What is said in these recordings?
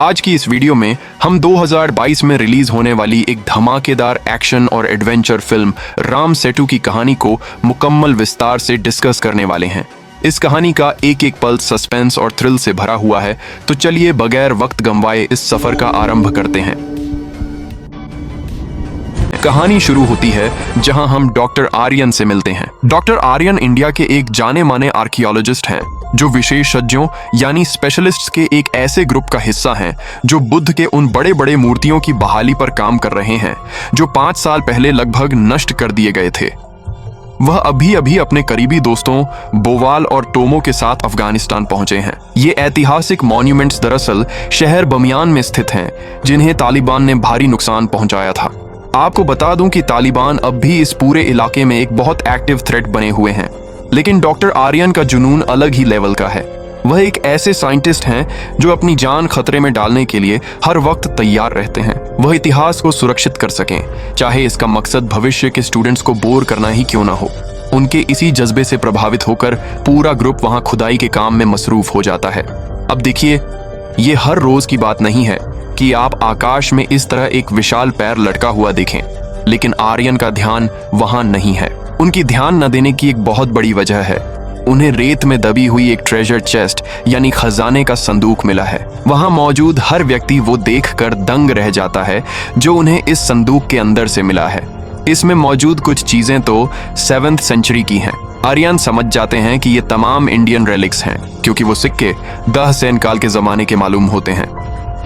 आज की इस वीडियो में हम 2022 में रिलीज होने वाली एक धमाकेदार एक्शन और एडवेंचर फिल्म राम सेतु की कहानी को मुकम्मल विस्तार से डिस्कस करने वाले हैं। इस कहानी का एक एक पल सस्पेंस और थ्रिल से भरा हुआ है, तो चलिए बगैर वक्त गंवाए इस सफर का आरंभ करते हैं। कहानी शुरू होती है जहां हम डॉक्टर आर्यन से मिलते हैं। डॉक्टर आर्यन इंडिया के एक जाने माने आर्कियोलॉजिस्ट हैं जो विशेषज्ञों यानी स्पेशलिस्ट्स के एक ऐसे ग्रुप का हिस्सा हैं जो बुद्ध के उन बड़े बड़े मूर्तियों की बहाली पर काम कर रहे हैं जो 5 साल पहले लगभग नष्ट कर दिए गए थे। वह अभी अभी अपने करीबी दोस्तों बोवाल और टोमो के साथ अफगानिस्तान पहुंचे हैं। ये ऐतिहासिक मॉन्यूमेंट्स दरअसल शहर बमियान में स्थित हैं जिन्हें तालिबान ने भारी नुकसान पहुंचाया था। आपको बता दूं कि तालिबान अब भी इस पूरे इलाके में एक बहुत एक्टिव थ्रेट बने हुए हैं, लेकिन डॉक्टर आर्यन का जुनून अलग ही लेवल का है। वह एक ऐसे साइंटिस्ट हैं जो अपनी जान खतरे में डालने के लिए हर वक्त तैयार रहते हैं। वह इतिहास को सुरक्षित कर सकें, चाहे इसका मकसद भविष्य के स्टूडेंट्स को बोर करना ही क्यों ना हो। उनके इसी जज्बे से प्रभावित होकर पूरा ग्रुप वहां खुदाई के काम में मसरूफ हो जाता है। अब देखिए, ये हर रोज की बात नहीं है कि आप आकाश में इस तरह एक विशाल पैर लटका हुआ देखें, लेकिन आर्यन का ध्यान वहां नहीं है। उनकी ध्यान न देने की एक बहुत बड़ी वजह है। उन्हें रेत में दबी हुई एक ट्रेजर चेस्ट यानी खजाने का संदूक मिला है। वहां मौजूद हर व्यक्ति वो देखकर दंग रह जाता है जो उन्हें इस संदूक के अंदर से मिला है। इसमें मौजूद कुछ चीजें तो 7th सेंचुरी की हैं। आर्यन समझ जाते हैं कि ये तमाम इंडियन रेलिक्स हैं, क्योंकि वो सिक्के दह सेन काल के जमाने के मालूम होते हैं।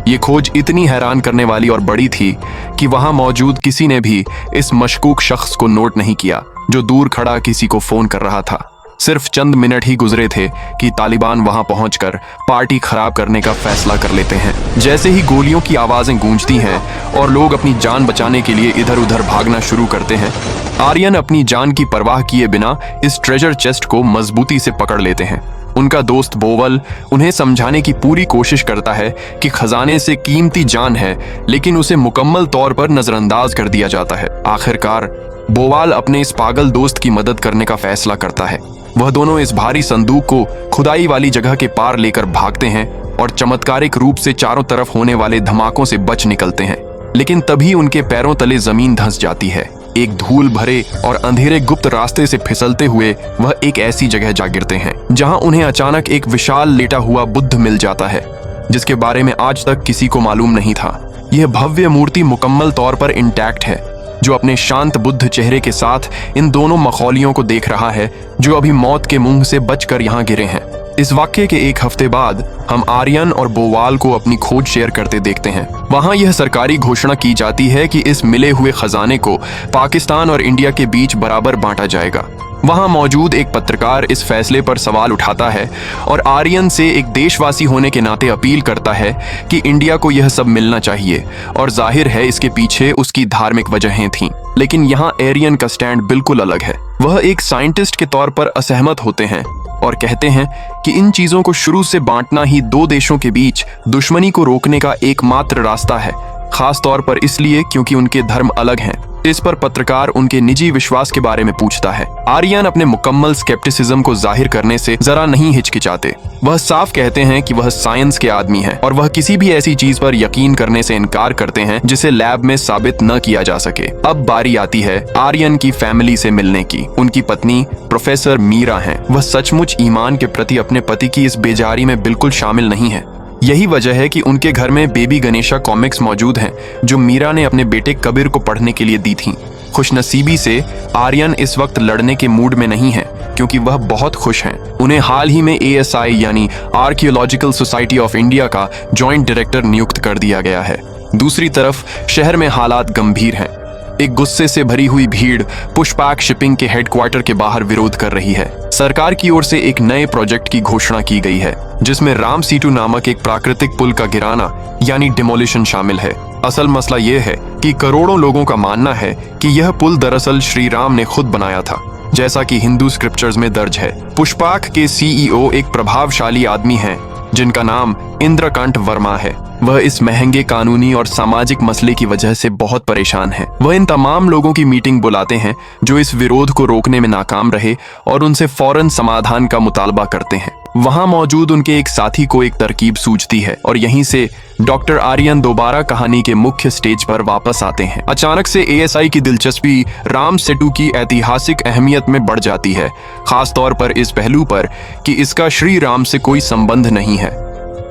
ये खोज इतनी हैरान करने वाली और बड़ी थी कि वहां मौजूद किसी ने भी इस मशकूक शख्स को नोट नहीं किया जो दूर खड़ा किसी को फोन कर रहा था। सिर्फ चंद मिनट ही गुजरे थे कि तालिबान वहां पहुंचकर पार्टी खराब करने का फैसला कर लेते हैं। जैसे ही गोलियों की आवाजें गूंजती हैं और लोग अपनी जान बचाने के लिए इधर उधर भागना शुरू करते हैं, आर्यन अपनी जान की परवाह किए बिना इस ट्रेजर चेस्ट को मजबूती से पकड़ लेते हैं। उनका दोस्त बोवल उन्हें समझाने की पूरी कोशिश करता है कि खजाने से कीमती जान है, लेकिन उसे मुकम्मल तौर पर नजरअंदाज कर दिया जाता है। आखिरकार बोवाल अपने इस पागल दोस्त की मदद करने का फैसला करता है। वह दोनों इस भारी संदूक को खुदाई वाली जगह के पार लेकर भागते हैं और चमत्कारिक रूप से चारों तरफ होने वाले धमाकों से बच निकलते हैं। लेकिन तभी उनके पैरों तले जमीन धंस जाती है। एक धूल भरे और अंधेरे गुप्त रास्ते से फिसलते हुए वह एक ऐसी जगह जा गिरते हैं जहां उन्हें अचानक एक विशाल लेटा हुआ बुद्ध मिल जाता है, जिसके बारे में आज तक किसी को मालूम नहीं था। यह भव्य मूर्ति मुकम्मल तौर पर इंटैक्ट है, जो अपने शांत बुद्ध चेहरे के साथ इन दोनों मखौलियों को देख रहा है जो अभी मौत के मुंह से बचकर यहाँ गिरे हैं। इस वाक्य के एक हफ्ते बाद हम आर्यन और बोवाल को अपनी खोज शेयर करते देखते हैं। वहां यह सरकारी घोषणा की जाती है कि इस मिले हुए खजाने को पाकिस्तान और इंडिया के बीच बराबर बांटा जाएगा। वहां मौजूद एक पत्रकार इस फैसले पर सवाल उठाता है और आर्यन से एक देशवासी होने के नाते अपील करता है कि इंडिया को यह सब मिलना चाहिए, और जाहिर है इसके पीछे उसकी धार्मिक वजहें थीं। लेकिन यहाँ आर्यन का स्टैंड बिल्कुल अलग है। वह एक साइंटिस्ट के तौर पर असहमत होते हैं और कहते हैं कि इन चीजों को शुरू से बांटना ही दो देशों के बीच दुश्मनी को रोकने का एकमात्र रास्ता है, खास तौर पर इसलिए क्योंकि उनके धर्म अलग हैं। इस पर पत्रकार उनके निजी विश्वास के बारे में पूछता है। आर्यन अपने मुकम्मल स्केप्टिसिज्म को जाहिर करने से जरा नहीं हिचकिचाते। वह साफ कहते हैं कि वह साइंस के आदमी हैं और वह किसी भी ऐसी चीज पर यकीन करने से इनकार करते हैं जिसे लैब में साबित न किया जा सके। अब बारी आती है आर्यन की फैमिली से मिलने की। उनकी पत्नी प्रोफेसर मीरा हैं। वह सचमुच ईमान के प्रति अपने पति की इस बेजारी में बिल्कुल शामिल नहीं है। यही वजह है कि उनके घर में बेबी गणेशा कॉमिक्स मौजूद हैं जो मीरा ने अपने बेटे कबीर को पढ़ने के लिए दी थीं। खुशनसीबी से आर्यन इस वक्त लड़ने के मूड में नहीं है, क्योंकि वह बहुत खुश हैं। उन्हें हाल ही में ASI यानी आर्कियोलॉजिकल सोसाइटी ऑफ इंडिया का जॉइंट डायरेक्टर नियुक्त कर दिया गया है। दूसरी तरफ शहर में हालात गंभीर हैं। एक गुस्से से भरी हुई भीड़ पुष्पैक शिपिंग के हेडक्वार्टर के बाहर विरोध कर रही है। सरकार की ओर से एक नए प्रोजेक्ट की घोषणा की गई है जिसमें राम सेतु नामक एक प्राकृतिक पुल का गिराना यानी डिमोलिशन शामिल है। असल मसला यह है कि करोड़ों लोगों का मानना है कि यह पुल दरअसल श्री राम ने खुद बनाया था, जैसा कि हिंदू स्क्रिप्चर्स में दर्ज है। पुष्पैक के CEO एक प्रभावशाली आदमी हैं जिनका नाम इंद्रकांत वर्मा है। वह इस महंगे कानूनी और सामाजिक मसले की वजह से बहुत परेशान है। वह इन तमाम लोगों की मीटिंग बुलाते हैं जो इस विरोध को रोकने में नाकाम रहे और उनसे फौरन समाधान का मुतालबा करते हैं। वहां मौजूद उनके एक साथी को एक तरकीब सूझती है और यहीं से डॉक्टर आर्यन दोबारा कहानी के मुख्य स्टेज पर वापस आते हैं। अचानक से एएसआई की दिलचस्पी राम सेतु की ऐतिहासिक अहमियत में बढ़ जाती है, खास तौर पर इस पहलू पर कि इसका श्री राम से कोई संबंध नहीं है।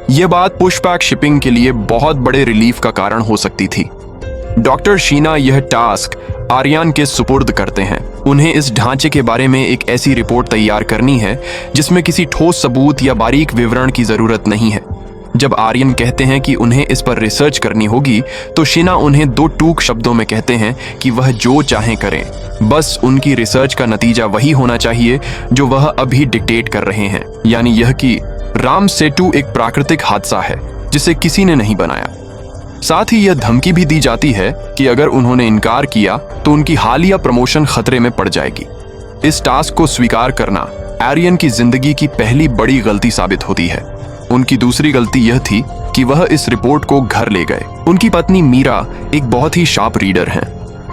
यह बात पुशबैक शिपिंग के लिए बहुत बड़े रिलीफ का कारण हो सकती थी। डॉक्टर शीना यह टास्क आर्यन के सुपुर्द करते हैं। उन्हें इस ढांचे के बारे में एक ऐसी रिपोर्ट तैयार करनी है जिसमें किसी ठोस सबूत या बारीक विवरण की जरूरत नहीं है। जब आर्यन कहते हैं कि उन्हें इस पर रिसर्च करनी होगी, तो शीना उन्हें 2 टूक शब्दों में कहते हैं कि वह जो चाहें करें, बस उनकी रिसर्च का नतीजा वही होना चाहिए जो वह अभी डिक्टेट कर रहे हैं, यानी यह कि राम सेतु एक प्राकृतिक हादसा है जिसे किसी ने नहीं बनाया। साथ ही यह धमकी भी दी जाती है कि अगर उन्होंने इनकार किया तो उनकी हालिया प्रमोशन खतरे में पड़ जाएगी। इस टास्क को स्वीकार करना आर्यन की जिंदगी की पहली बड़ी गलती साबित होती है। उनकी दूसरी गलती यह थी कि वह इस रिपोर्ट को घर ले गए। उनकी पत्नी मीरा एक बहुत ही शार्प रीडर हैं।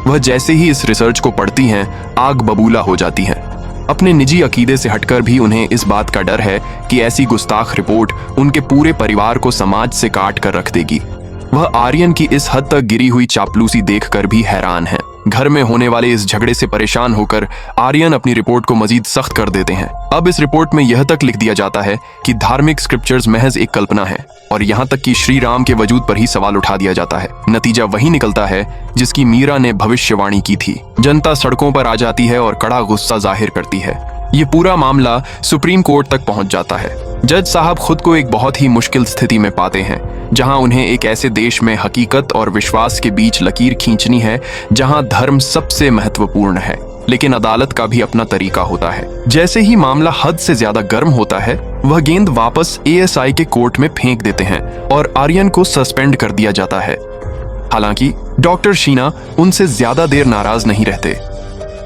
वह जैसे ही इस रिसर्च को पढ़ती हैं, आग बबूला हो जाती हैं। अपने निजी अकीदे से हटकर भी उन्हें इस बात का डर है कि ऐसी गुस्ताख रिपोर्ट उनके पूरे परिवार को समाज से काट कर रख देगी। वह आर्यन की इस हद तक गिरी हुई चापलूसी देखकर भी हैरान है। घर में होने वाले इस झगड़े से परेशान होकर आर्यन अपनी रिपोर्ट को मजीद सख्त कर देते हैं। अब इस रिपोर्ट में यह तक लिख दिया जाता है कि धार्मिक स्क्रिप्चर्स महज एक कल्पना है और यहाँ तक कि श्री राम के वजूद पर ही सवाल उठा दिया जाता है। नतीजा वही निकलता है जिसकी मीरा ने भविष्यवाणी की थी। जनता सड़कों पर आ जाती है और कड़ा गुस्सा जाहिर करती है। ये पूरा मामला सुप्रीम कोर्ट तक पहुंच जाता है। जज साहब खुद को एक बहुत ही मुश्किल स्थिति में पाते हैं, जहां उन्हें एक ऐसे देश में हकीकत और विश्वास के बीच लकीर खींचनी है जहां धर्म सबसे महत्वपूर्ण है, लेकिन अदालत का भी अपना तरीका होता है। जैसे ही मामला हद से ज्यादा गर्म होता है, वह गेंद वापस एएसआई के कोर्ट में फेंक देते हैं और आर्यन को सस्पेंड कर दिया जाता है। हालांकि डॉक्टर शीना उनसे ज्यादा देर नाराज नहीं रहते।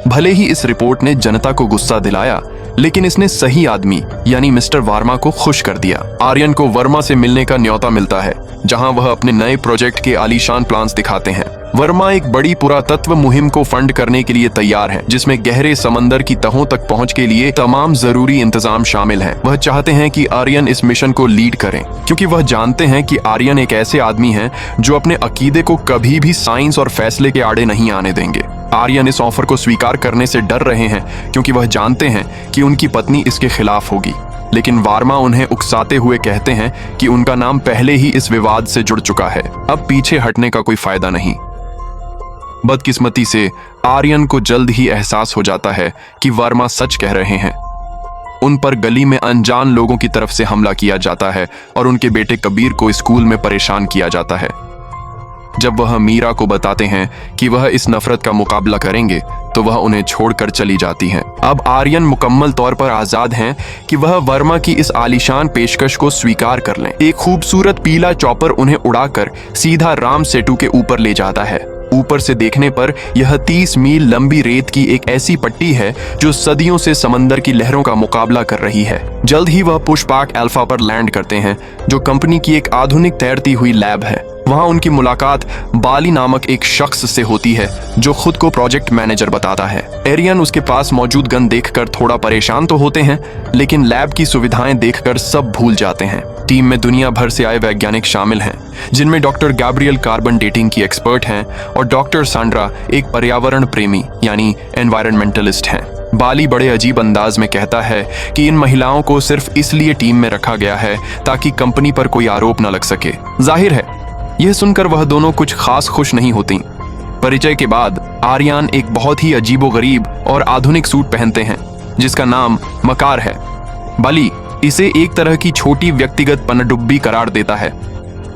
भले ही इस रिपोर्ट ने जनता को गुस्सा दिलाया, लेकिन इसने सही आदमी यानी मिस्टर वर्मा को खुश कर दिया। आर्यन को वर्मा से मिलने का न्योता मिलता है, जहां वह अपने नए प्रोजेक्ट के आलीशान प्लान्स दिखाते हैं। वर्मा एक बड़ी पुरातत्व मुहिम को फंड करने के लिए तैयार है, जिसमें गहरे समंदर की तहों तक पहुंच के लिए तमाम जरूरी इंतजाम शामिल हैं। वह चाहते हैं कि आर्यन इस मिशन को लीड करें, क्योंकि वह जानते हैं कि आर्यन एक ऐसे आदमी हैं जो अपने अकीदे को कभी भी साइंस और फैसले के आड़े नहीं आने देंगे। आर्यन इस ऑफर को स्वीकार करने से डर रहे हैं, क्योंकि वह जानते हैं कि उनकी पत्नी इसके खिलाफ होगी। लेकिन वर्मा उन्हें उकसाते हुए कहते हैं कि उनका नाम पहले ही इस विवाद से जुड़ चुका है, अब पीछे हटने का कोई फायदा नहीं। बदकिस्मती से आर्यन को जल्द ही एहसास हो जाता है कि वर्मा सच कह रहे हैं। उन पर गली में अनजान लोगों की तरफ से हमला किया जाता है और उनके बेटे कबीर को स्कूल में परेशान किया जाता है। जब वह मीरा को बताते हैं कि वह इस नफरत का मुकाबला करेंगे, तो वह उन्हें छोड़कर चली जाती हैं। अब आर्यन मुकम्मल तौर पर आजाद हैं कि वह वर्मा की इस आलीशान पेशकश को स्वीकार कर लें। एक खूबसूरत पीला चॉपर उन्हें उड़ाकर सीधा राम सेतु के ऊपर ले जाता है। ऊपर से देखने पर यह 30 मील लंबी रेत की एक ऐसी पट्टी है जो सदियों से समंदर की लहरों का मुकाबला कर रही है। जल्द ही वह पुशबैक अल्फा पर लैंड करते हैं, जो कंपनी की एक आधुनिक तैरती हुई लैब है। वहां उनकी मुलाकात बाली नामक एक शख्स से होती है जो खुद को प्रोजेक्ट मैनेजर बताता है। एरियन उसके पास मौजूद गन देखकर थोड़ा परेशान तो होते हैं, लेकिन लैब की सुविधाएं देखकर सब भूल जाते हैं। टीम में दुनिया भर से आए वैज्ञानिक शामिल हैं, जिनमें डॉक्टर गैब्रियल कार्बन डेटिंग की एक्सपर्ट हैं और डॉक्टर सांड्रा एक पर्यावरण प्रेमी यानी एनवायरमेंटलिस्ट हैं। बाली बड़े अजीब अंदाज में कहता है कि इन महिलाओं को सिर्फ इसलिए टीम में रखा गया है ताकि कंपनी पर कोई आरोप न लग सके। जाहिर है, यह सुनकर वह दोनों कुछ खास खुश नहीं होती। परिचय के बाद आर्यन एक बहुत ही अजीबोगरीब और आधुनिक सूट पहनते हैं, जिसका नाम मकार है। बाली इसे एक तरह की छोटी व्यक्तिगत पनडुब्बी करार देता है।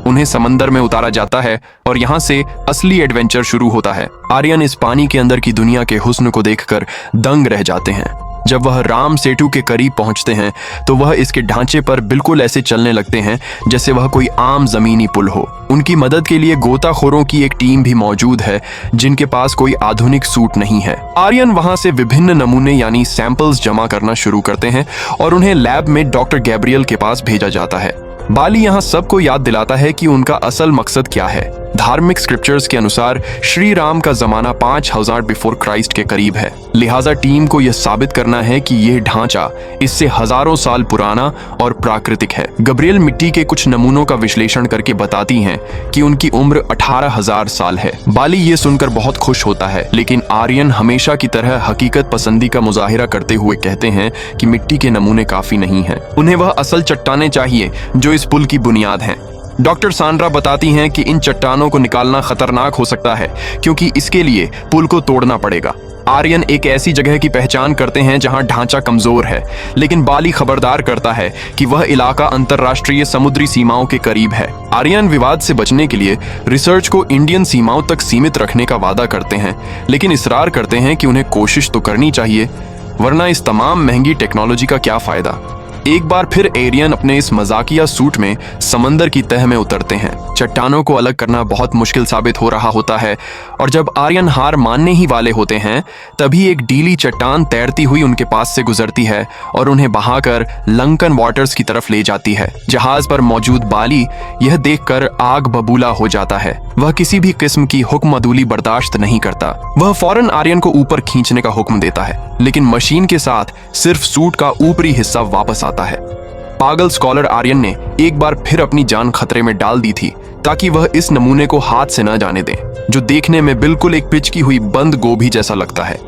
उन्हें समंदर में उतारा जाता है और यहाँ से असली एडवेंचर शुरू होता है। आर्यन इस पानी के अंदर की दुनिया के हुस्न को देखकर दंग रह जाते हैं। जब वह राम सेतु के करीब पहुंचते हैं, तो वह इसके ढांचे पर बिल्कुल ऐसे चलने लगते हैं जैसे वह कोई आम जमीनी पुल हो। उनकी मदद के लिए गोताखोरों की एक टीम भी मौजूद है, जिनके पास कोई आधुनिक सूट नहीं है। आर्यन वहां से विभिन्न नमूने यानी सैंपल्स जमा करना शुरू करते हैं और उन्हें लैब में डॉक्टर गैब्रियल के पास भेजा जाता है। बाली यहाँ सबको याद दिलाता है कि उनका असल मकसद क्या है। धार्मिक स्क्रिप्चर्स के अनुसार श्री राम का जमाना 5000 बिफोर क्राइस्ट के करीब है। लिहाजा टीम को यह साबित करना है कि यह ढांचा इससे हजारों साल पुराना और प्राकृतिक है। गब्रियल मिट्टी के कुछ नमूनों का विश्लेषण करके बताती हैं कि उनकी उम्र 18,000 साल है। बाली ये सुनकर बहुत खुश होता है, लेकिन आर्यन हमेशा की तरह हकीकत पसंदी का मुजाहिरा करते हुए कहते हैं कि मिट्टी के नमूने काफी नहीं हैं। उन्हें वह असल चट्टानें चाहिए जो इस पुल की बुनियाद हैं। डॉक्टर सांड्रा बताती हैं कि इन चट्टानों को निकालना खतरनाक हो सकता है क्योंकि इसके लिए पुल को तोड़ना पड़ेगा। आर्यन एक ऐसी जगह की पहचान करते हैं जहां ढांचा कमजोर है, लेकिन बाली खबरदार करता है कि वह इलाका अंतर्राष्ट्रीय समुद्री सीमाओं के करीब है। आर्यन विवाद से बचने के लिए रिसर्च को इंडियन सीमाओं तक सीमित रखने का वादा करते हैं, लेकिन इसरार करते हैं कि उन्हें कोशिश तो करनी चाहिए, वरना इस तमाम महंगी टेक्नोलॉजी का क्या फायदा। एक बार फिर एरियन अपने इस मजाकिया सूट में समंदर की तह में उतरते हैं। चट्टानों को अलग करना बहुत मुश्किल साबित हो रहा होता है और जब आर्यन हार मानने ही वाले होते हैं तभी एक डीली चट्टान तैरती हुई उनके पास से गुजरती है और उन्हें बहाकर लंकन वाटर्स की तरफ ले जाती है। जहाज पर मौजूद बाली यह देखकर आग बबूला हो जाता है। वह किसी भी किस्म की हुक्मअदूली बर्दाश्त नहीं करता। वह फौरन आर्यन को ऊपर खींचने का हुक्म देता है, लेकिन मशीन के साथ सिर्फ सूट का ऊपरी हिस्सा वापस आता है। पागल स्कॉलर आर्यन ने एक बार फिर अपनी जान खतरे में डाल दी थी ताकि वह इस नमूने को हाथ से न जाने दें, जो देखने में बिल्कुल एक पिचकी हुई बंद गोभी जैसा लगता है।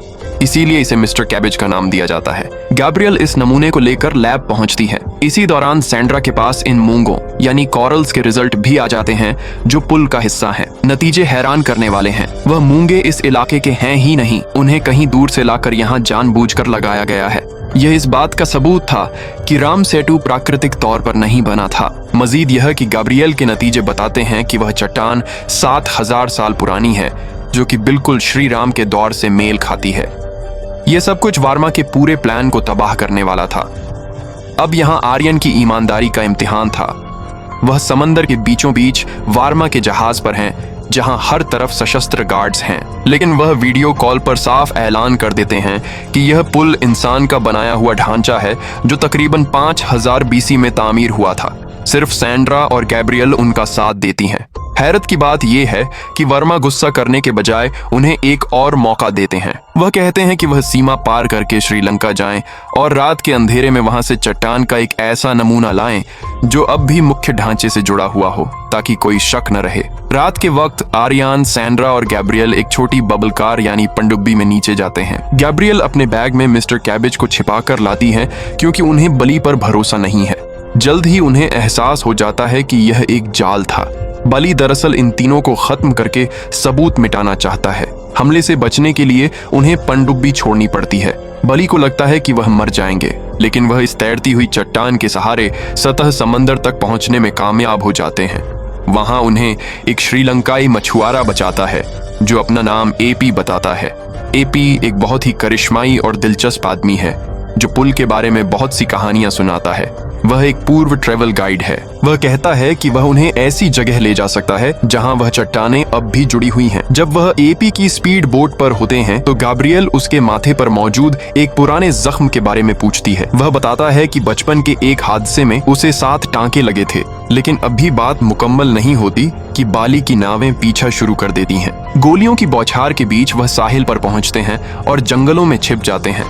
इसीलिए इसे मिस्टर कैबेज का नाम दिया जाता है। गैब्रियल इस नमूने को लेकर लैब पहुंचती है। इसी दौरान सैंड्रा के पास इन मूंगों यानी कॉरल्स के रिजल्ट भी आ जाते हैं जो पुल का हिस्सा हैं। नतीजे हैरान करने वाले हैं। वह मूंगे इस इलाके के हैं ही नहीं, उन्हें कहीं दूर से लाकर यहाँ जानबूझकर लगाया गया है। यह इस बात का सबूत था कि राम सेतु प्राकृतिक तौर पर नहीं बना था। मजीद यह कि गैब्रियल के नतीजे बताते हैं कि वह चट्टान 7000 साल पुरानी है, जो कि बिल्कुल श्री राम के दौर से मेल खाती है। यह सब कुछ वार्मा के पूरे प्लान को तबाह करने वाला था। अब यहाँ आर्यन की ईमानदारी का इम्तिहान था। वह समंदर के बीचों बीच वार्मा के जहाज पर हैं, जहां हर तरफ सशस्त्र गार्ड्स हैं, लेकिन वह वीडियो कॉल पर साफ ऐलान कर देते हैं कि यह पुल इंसान का बनाया हुआ ढांचा है जो तकरीबन 5000 BC में तामीर हुआ था। सिर्फ सैंड्रा और गैब्रियल उनका साथ देती हैं। हैरत की बात यह है कि वर्मा गुस्सा करने के बजाय उन्हें एक और मौका देते हैं। वह कहते हैं कि वह सीमा पार करके श्रीलंका जाएं और रात के अंधेरे में वहां से चट्टान का एक ऐसा नमूना लाएं जो अब भी मुख्य ढांचे से जुड़ा हुआ हो, ताकि कोई शक न रहे। रात के वक्त आर्यन, सैंड्रा और गैब्रियल एक छोटी बबल कार यानी पनडुब्बी में नीचे जाते हैं। गैब्रियल अपने बैग में मिस्टर कैबेज को छिपा कर लाती है क्योंकि उन्हें बली पर भरोसा नहीं है। जल्द ही उन्हें एहसास हो जाता है कि यह एक जाल था। बली दरअसल इन तीनों को खत्म करके सबूत मिटाना चाहता है। हमले से बचने के लिए उन्हें पनडुब्बी छोड़नी पड़ती है। बली को लगता है कि वह मर जाएंगे, लेकिन वह इस तैरती हुई चट्टान के सहारे सतह समंदर तक पहुंचने में कामयाब हो जाते हैं। वहां उन्हें एक श्रीलंकाई मछुआरा बचाता है जो अपना नाम एपी बताता है। एपी एक बहुत ही करिश्माई और दिलचस्प आदमी है जो पुल के बारे में बहुत सी कहानियां सुनाता है। वह एक पूर्व ट्रेवल गाइड है। वह कहता है कि वह उन्हें ऐसी जगह ले जा सकता है जहां वह चट्टानें अब भी जुड़ी हुई हैं। जब वह एपी की स्पीड बोट पर होते हैं तो गैब्रियल उसके माथे पर मौजूद एक पुराने जख्म के बारे में पूछती है। वह बताता है कि बचपन के एक हादसे में उसे 7 टांके लगे थे, लेकिन अभी बात मुकम्मल नहीं होती कि बाली की नावें पीछा शुरू कर देती हैं। गोलियों की बौछार के बीच वह साहिल पर पहुंचते हैं और जंगलों में छिप जाते हैं।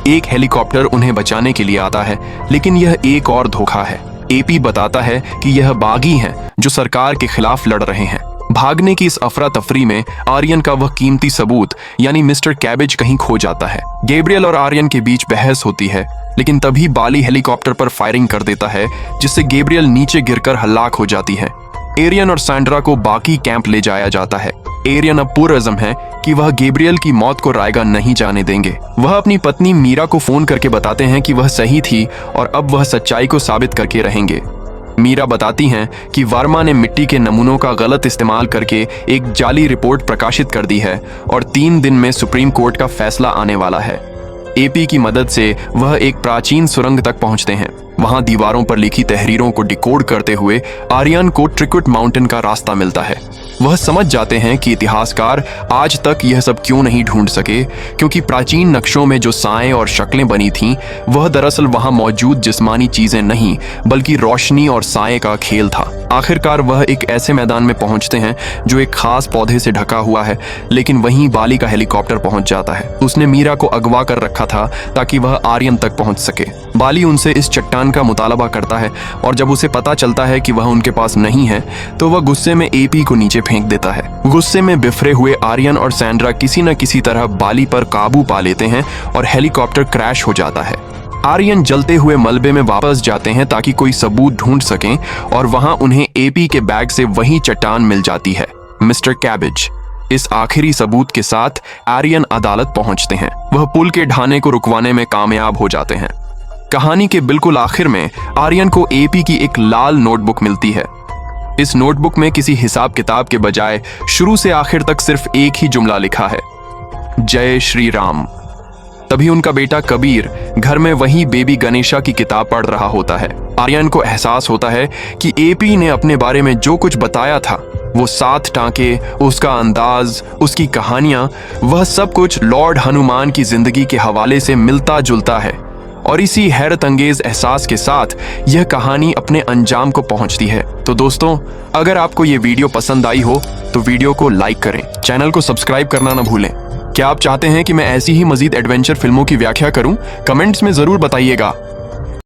एक हेलीकॉप्टर उन्हें बचाने के लिए आता है, लेकिन यह एक और धोखा है। एपी बताता है कि यह बागी हैं जो सरकार के खिलाफ लड़ रहे हैं। भागने की इस अफरा तफरी में आर्यन का वह कीमती सबूत यानी मिस्टर कैबेज कहीं खो जाता है। गैब्रियल और आर्यन के बीच बहस होती है, लेकिन तभी बाली हेलीकॉप्टर पर फायरिंग कर देता है जिससे गैब्रियल नीचे गिरकर हलाक हो जाती है। एरियन और सैंड्रा को बाकी कैंप ले जाया जाता है। एरियन अब पुरअज़्म है कि वह गैब्रियल की मौत को रायगा नहीं जाने देंगे। वह अपनी पत्नी मीरा को फोन करके बताते हैं कि वह सही थी और अब वह सच्चाई को साबित करके रहेंगे। मीरा बताती हैं कि वर्मा ने मिट्टी के नमूनों का गलत इस्तेमाल करके एक जाली रिपोर्ट प्रकाशित कर दी है और 3 दिन में सुप्रीम कोर्ट का फैसला आने वाला है। एपी की मदद से वह एक प्राचीन सुरंग तक पहुंचते हैं। वहां दीवारों पर लिखी तहरीरों को डिकोड करते हुए आर्यन को ट्रिकुट माउंटेन का रास्ता मिलता है। वह समझ जाते हैं कि इतिहासकार आज तक यह सब क्यों नहीं ढूंढ सके, क्योंकि प्राचीन नक्शों में जो साएं और शक्लें बनी थीं वह दरअसल वहां मौजूद जिस्मानी चीजें नहीं बल्कि रोशनी और साए का खेल था। आखिरकार वह एक ऐसे मैदान में पहुंचते हैं जो एक खास पौधे से ढका हुआ है, लेकिन वहीं बाली का हेलीकॉप्टर पहुंच जाता है। उसने मीरा को अगवा कर रखा था ताकि वह आर्यन तक पहुंच सके। बाली उनसे इस चट्टान का मुतालबा करता है और जब उसे पता चलता है कि वह उनके पास नहीं है तो वह गुस्से में एपी को नीचे फेंक देता है। गुस्से में बिफरे हुए आर्यन और सैंड्रा किसी न किसी तरह बाली पर काबू पा लेते हैं और हेलीकॉप्टर क्रैश हो जाता है। आर्यन जलते हुए मलबे में वापस जाते हैं ताकि कोई सबूत ढूंढ सकें और वहां उन्हें एपी के बैग से वही चट्टान मिल जाती है, मिस्टर कैबेज। इस आखिरी सबूत के साथ आर्यन अदालत पहुंचते हैं। वह पुल के ढाने को रुकवाने में कामयाब हो जाते हैं। कहानी के बिल्कुल आखिर में आर्यन को एपी की एक लाल नोटबुक मिलती है। इस नोटबुक में किसी हिसाब किताब के बजाय शुरू से आखिर तक सिर्फ एक ही जुमला लिखा है, जय श्री राम। तभी उनका बेटा कबीर घर में वही बेबी गणेशा की किताब पढ़ रहा होता है। आर्यन को एहसास होता है कि एपी ने अपने बारे में जो कुछ बताया था, वो 7 टांके, उसका अंदाज, उसकी कहानियां, वह सब कुछ लॉर्ड हनुमान की जिंदगी के हवाले से मिलता जुलता है। और इसी हैरत अंगेज एहसास के साथ यह कहानी अपने अंजाम को पहुंचती है। तो दोस्तों, अगर आपको ये वीडियो पसंद आई हो तो वीडियो को लाइक करें, चैनल को सब्सक्राइब करना ना भूलें। क्या आप चाहते हैं कि मैं ऐसी ही मजीद एडवेंचर फिल्मों की व्याख्या करूं? कमेंट्स में जरूर बताइएगा।